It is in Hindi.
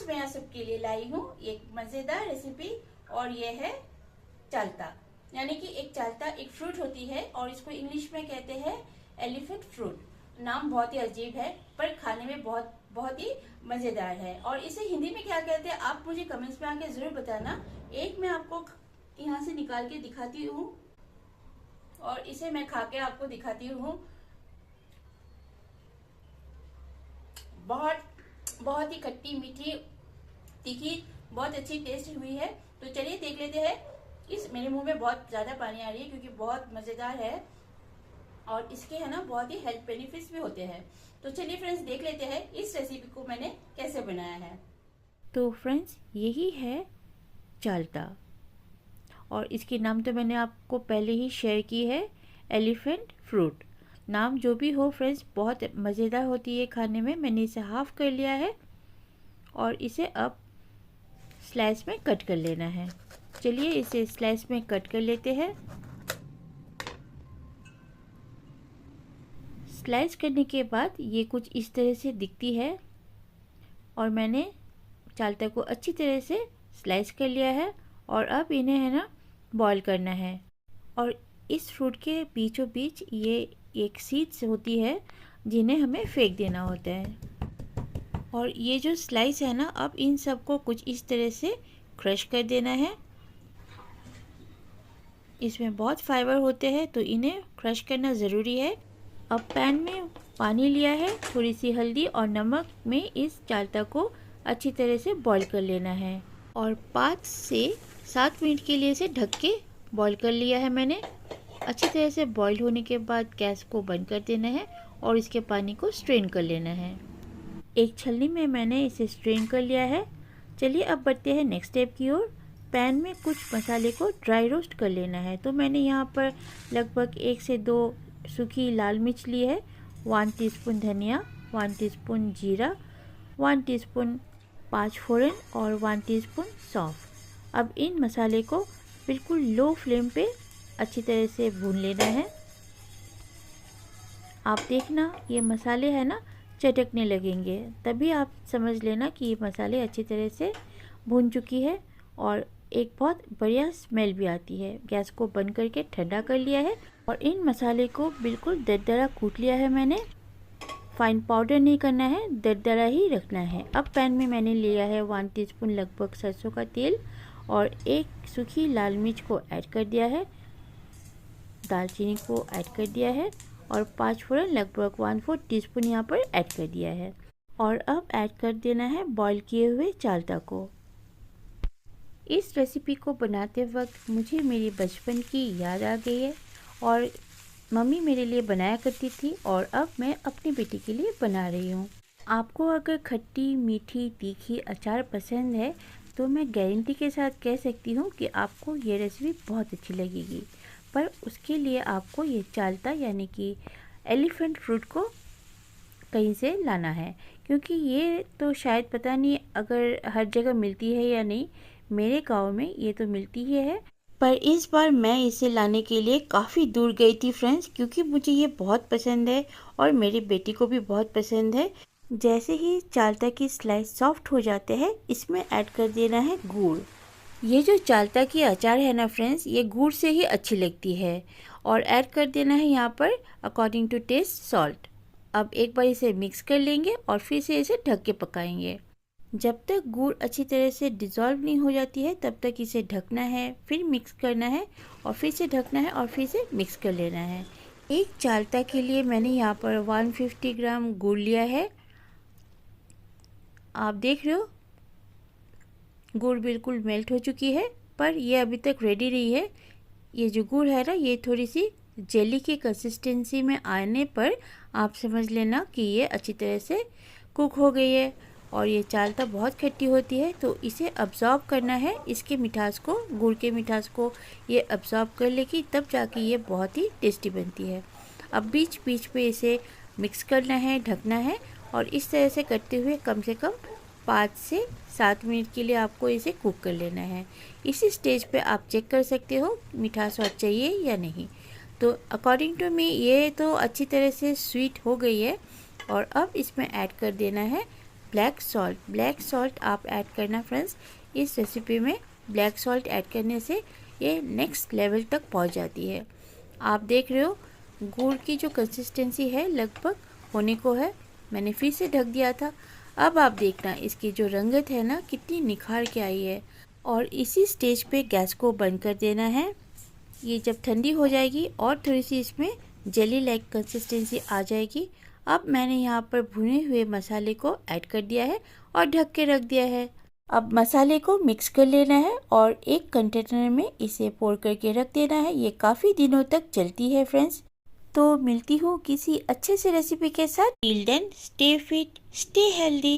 आज मैं आप सबके लिए लाई हूँ एक मजेदार रेसिपी और ये है चालता। यानी कि एक चालता एक फ्रूट होती है और इसको इंग्लिश में कहते हैं एलिफेंट फ्रूट। नाम बहुत ही अजीब है पर खाने में बहुत बहुत ही मजेदार है। और इसे हिंदी में क्या कहते हैं आप मुझे कमेंट्स में आके जरूर बताना। एक मैं आपको यहाँ से निकाल के दिखाती हूँ और इसे मैं खा के आपको दिखाती हूँ। बहुत ही खट्टी मीठी तीखी बहुत अच्छी टेस्ट हुई है। तो चलिए देख लेते हैं। इस मेरे मुंह में बहुत ज़्यादा पानी आ रही है क्योंकि बहुत मज़ेदार है और इसके है ना बहुत ही हेल्थ बेनिफिट्स भी होते हैं। तो चलिए फ्रेंड्स देख लेते हैं इस रेसिपी को मैंने कैसे बनाया है। तो फ्रेंड्स यही है चालता और इसकी नाम तो मैंने आपको पहले ही शेयर की है, एलिफेंट फ्रूट। नाम जो भी हो फ्रेंड्स बहुत मज़ेदार होती है खाने में। मैंने इसे हाफ़ कर लिया है और इसे अब स्लाइस में कट कर लेना है। चलिए इसे स्लाइस में कट कर लेते हैं। स्लाइस करने के बाद ये कुछ इस तरह से दिखती है और मैंने चालता को अच्छी तरह से स्लाइस कर लिया है और अब इन्हें है ना बॉईल करना है। और इस फ्रूट के बीचों बीच ये एक सीड्स होती है जिन्हें हमें फेंक देना होता है। और ये जो स्लाइस है ना, अब इन सबको कुछ इस तरह से क्रश कर देना है। इसमें बहुत फाइबर होते हैं तो इन्हें क्रश करना ज़रूरी है। अब पैन में पानी लिया है, थोड़ी सी हल्दी और नमक में इस चालता को अच्छी तरह से बॉईल कर लेना है और 5 से 7 मिनट के लिए इसे ढक के बॉईल कर लिया है मैंने। अच्छी तरह से बॉईल होने के बाद गैस को बंद कर देना है और इसके पानी को स्ट्रेन कर लेना है। एक छलनी में मैंने इसे स्ट्रेन कर लिया है। चलिए अब बढ़ते हैं नेक्स्ट स्टेप की ओर। पैन में कुछ मसाले को ड्राई रोस्ट कर लेना है। तो मैंने यहाँ पर लगभग 1 से 2 सूखी लाल मिर्च ली है, 1 टीस्पून धनिया, 1 टीस्पून जीरा, 1 टीस्पून 5 फोरन और 1 टीस्पून सौंफ। अब इन मसाले को बिल्कुल लो फ्लेम पे अच्छी तरह से भून लेना है। आप देखना ये मसाले है ना चटकने लगेंगे, तभी आप समझ लेना कि ये मसाले अच्छी तरह से भून चुकी है और एक बहुत बढ़िया स्मेल भी आती है। गैस को बंद करके ठंडा कर लिया है और इन मसाले को बिल्कुल दरदरा कूट लिया है मैंने। फाइन पाउडर नहीं करना है, दरदरा ही रखना है। अब पैन में मैंने लिया है 1 टीस्पून लगभग सरसों का तेल और 1 सूखी लाल मिर्च को ऐड कर दिया है, दालचीनी को ऐड कर दिया है और 5 फोरन लगभग 1/4 टीस्पून यहाँ पर ऐड कर दिया है। और अब ऐड कर देना है बॉईल किए हुए चालता को। इस रेसिपी को बनाते वक्त मुझे मेरी बचपन की याद आ गई है और मम्मी मेरे लिए बनाया करती थी और अब मैं अपनी बेटी के लिए बना रही हूँ। आपको अगर खट्टी मीठी तीखी अचार पसंद है तो मैं गारंटी के साथ कह सकती हूँ कि आपको ये रेसिपी बहुत अच्छी लगेगी। पर उसके लिए आपको ये चालता यानी कि एलिफेंट फ्रूट को कहीं से लाना है, क्योंकि ये तो शायद पता नहीं अगर हर जगह मिलती है या नहीं। मेरे गांव में ये तो मिलती ही है, पर इस बार मैं इसे लाने के लिए काफ़ी दूर गई थी फ्रेंड्स, क्योंकि मुझे ये बहुत पसंद है और मेरी बेटी को भी बहुत पसंद है। जैसे ही चालता की स्लाइस सॉफ्ट हो जाते हैं इसमें ऐड कर देना है गुड़। ये जो चालता की अचार है ना फ्रेंड्स, ये गुड़ से ही अच्छी लगती है। और ऐड कर देना है यहाँ पर अकॉर्डिंग टू टेस्ट सॉल्ट। अब एक बार इसे मिक्स कर लेंगे और फिर से इसे ढक के पकाएंगे। जब तक गुड़ अच्छी तरह से डिज़ोल्व नहीं हो जाती है तब तक इसे ढकना है, फिर मिक्स करना है और फिर से ढकना है और फिर से मिक्स कर लेना है। एक चालता के लिए मैंने यहाँ पर 150 ग्राम गुड़ लिया है। आप देख रहे हो गुड़ बिल्कुल मेल्ट हो चुकी है, पर ये अभी तक रेडी नहीं है। ये जो गुड़ है ना, ये थोड़ी सी जेली की कंसिस्टेंसी में आने पर आप समझ लेना कि ये अच्छी तरह से कुक हो गई है। और ये चालता बहुत खट्टी होती है तो इसे अब्जॉर्ब करना है, इसके मिठास को, गुड़ के मिठास को ये अब्जॉर्ब कर लेगी, तब जाके ये बहुत ही टेस्टी बनती है। अब बीच बीच पे इसे मिक्स करना है, ढकना है और इस तरह से करते हुए कम से कम 5 से 7 मिनट के लिए आपको इसे कुक कर लेना है। इसी स्टेज पे आप चेक कर सकते हो मिठास और चाहिए या नहीं। तो अकॉर्डिंग टू मी ये तो अच्छी तरह से स्वीट हो गई है। और अब इसमें ऐड कर देना है ब्लैक सॉल्ट आप ऐड करना फ्रेंड्स। इस रेसिपी में ब्लैक सॉल्ट ऐड करने से ये नेक्स्ट लेवल तक पहुंच जाती है। आप देख रहे हो गुड़ की जो कंसिस्टेंसी है लगभग होने को है। मैंने फिर से ढक दिया था। अब आप देखना इसकी जो रंगत है ना कितनी निखार के आई है। और इसी स्टेज पे गैस को बंद कर देना है। ये जब ठंडी हो जाएगी और थोड़ी सी इसमें जेली लाइक कंसिस्टेंसी आ जाएगी। अब मैंने यहाँ पर भुने हुए मसाले को ऐड कर दिया है और ढक के रख दिया है। अब मसाले को मिक्स कर लेना है और एक कंटेनर में इसे पोर करके रख देना है। ये काफ़ी दिनों तक चलती है फ्रेंड्स। तो मिलती हूँ किसी अच्छे से रेसिपी के साथ। Till then stay fit, stay healthy.